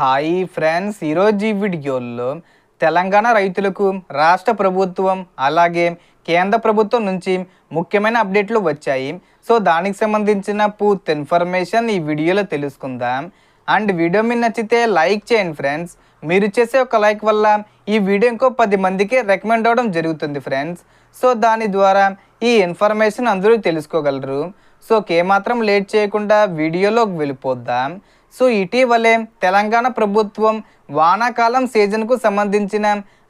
Hi friends, ఈరోజు ఈ వీడియోలో తెలంగాణ రైతులకు రాష్ట్ర ప్రభుత్వం అలాగే కేంద్ర ప్రభుత్వం నుంచి ముఖ్యమైన అప్డేట్లు వచ్చాయి. సో దానికి సంబంధించిన పూర్తి ఇన్ఫర్మేషన్ ఈ వీడియోలో తెలుసుకుందాం. అండ్ వీడియో మీకు నచ్చితే లైక్ చేయండి ఫ్రెండ్స్. మీరు చేసే ఒక లైక్ వల్ల ఈ వీడియో ఇంకో 10 మందికి రికమెండ్ అవ్వడం జరుగుతుంది ఫ్రెండ్స్. సో దాని ద్వారా ఈ ఇన్ఫర్మేషన్ అందరూ తెలుసుకోగలరు. సో ఏమాత్రం లేట్ చేయకుండా వీడియోలోకి వెళ్ళిపోద్దాం. సో ఇటీవలే తెలంగాణ ప్రభుత్వం వానాకాలం సీజన్కు సంబంధించిన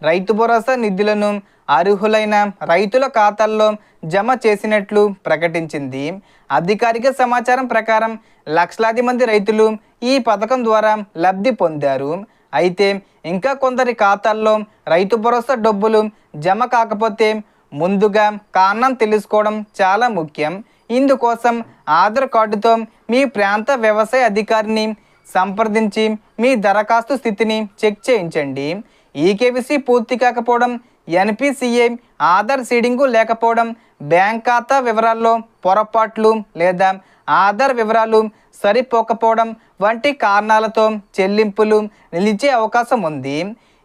రైతు భరోసా నిధులను అర్హులైన రైతుల ఖాతాల్లో జమ చేసినట్లు ప్రకటించింది. అధికారిక సమాచారం ప్రకారం లక్షలాది మంది రైతులు ఈ పథకం ద్వారా లబ్ధి పొందారు. అయితే ఇంకా కొందరి ఖాతాల్లో రైతు భరోసా డబ్బులు జమ కాకపోతే ముందుగా కారణం తెలుసుకోవడం చాలా ముఖ్యం. ఇందుకోసం ఆధార్ కార్డుతో మీ ప్రాంత వ్యవసాయ అధికారిని సంప్రదించి మీ దరఖాస్తు స్థితిని చెక్ చేయించండి. ఈకేవీసీ పూర్తి కాకపోవడం, ఎన్పిసిఐ ఆధార్ సీడింగు లేకపోవడం, బ్యాంక్ ఖాతా వివరాల్లో పొరపాట్లు లేదా ఆధార్ వివరాలు సరిపోకపోవడం వంటి కారణాలతో చెల్లింపులు నిలిచే అవకాశం ఉంది.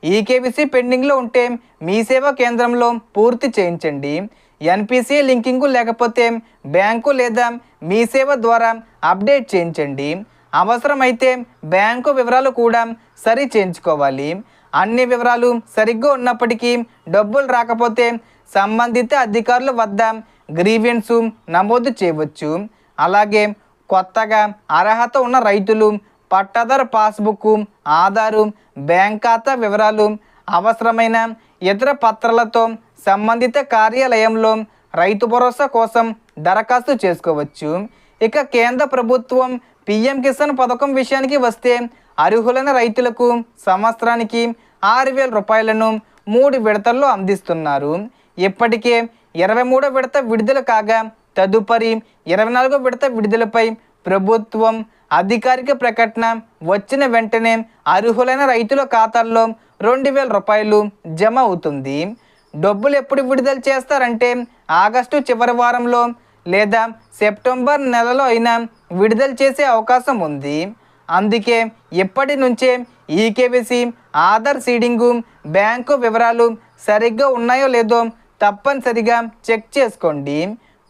ఈకేవీసీ పెండింగ్లో ఉంటే మీ సేవా కేంద్రంలో పూర్తి చేయించండి. ఎన్పిసిఐ లింకింగు లేకపోతే బ్యాంకు లేదా మీ సేవ ద్వారా అప్డేట్ చేయించండి. అవసరమైతే బ్యాంకు వివరాలు కూడా సరి చేయించుకోవాలి. అన్ని వివరాలు సరిగ్గా ఉన్నప్పటికీ డబ్బులు రాకపోతే సంబంధిత అధికారుల వద్ద గ్రీవెన్స్ నమోదు చేయవచ్చు. అలాగే కొత్తగా అర్హత ఉన్న రైతులు పట్టాదారు పాస్బుక్, ఆధారు, బ్యాంక్ ఖాతా వివరాలు, అవసరమైన ఇతర పత్రాలతో సంబంధిత కార్యాలయంలో రైతు భరోసా కోసం దరఖాస్తు చేసుకోవచ్చు. ఇక కేంద్ర ప్రభుత్వం పిఎం కిసాన్ పథకం విషయానికి వస్తే అర్హులైన రైతులకు సంవత్సరానికి 6,000 రూపాయలను 3 విడతల్లో అందిస్తున్నారు. ఇప్పటికే 23వ విడత విడుదల కాగా తదుపరి 24వ విడత విడుదలపై ప్రభుత్వం అధికారిక ప్రకటన వచ్చిన వెంటనే అర్హులైన రైతుల ఖాతాల్లో 2,000 రూపాయలు జమ అవుతుంది. డబ్బులు ఎప్పుడు విడుదల చేస్తారంటే ఆగస్టు చివరి వారంలో లేదా సెప్టెంబర్ నెలలో అయినా విడుదల చేసే అవకాశం ఉంది. అందుకే ఇప్పటి నుంచే ఈకేవీసీ, ఆధార్ సీడింగు, బ్యాంకు వివరాలు సరిగ్గా ఉన్నాయో లేదో తప్పనిసరిగా చెక్ చేసుకోండి.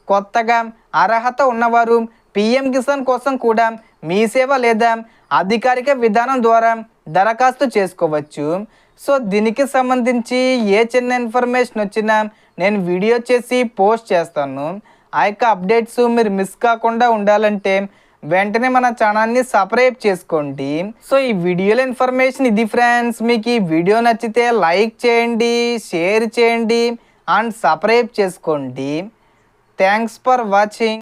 కొత్తగా అర్హత ఉన్నవారు పిఎం కిసాన్ కోసం కూడా మీ సేవ లేదా అధికారిక విధానం ద్వారా దరఖాస్తు చేసుకోవచ్చు. సో దీనికి సంబంధించి ఏ చిన్న ఇన్ఫర్మేషన్ వచ్చినా నేను వీడియో చేసి పోస్ట్ చేస్తాను. ఆ యొక్క అప్డేట్స్ మీరు మిస్ కాకుండా ఉండాలంటే వెంటనే మన ఛానల్ని సబ్స్క్రైబ్ చేసుకోండి. సో ఈ వీడియోలో ఇన్ఫర్మేషన్ ఇది ఫ్రెండ్స్. మీకు ఈ వీడియో నచ్చితే లైక్ చేయండి, షేర్ చేయండి అండ్ సబ్స్క్రైబ్ చేసుకోండి. Thanks for watching.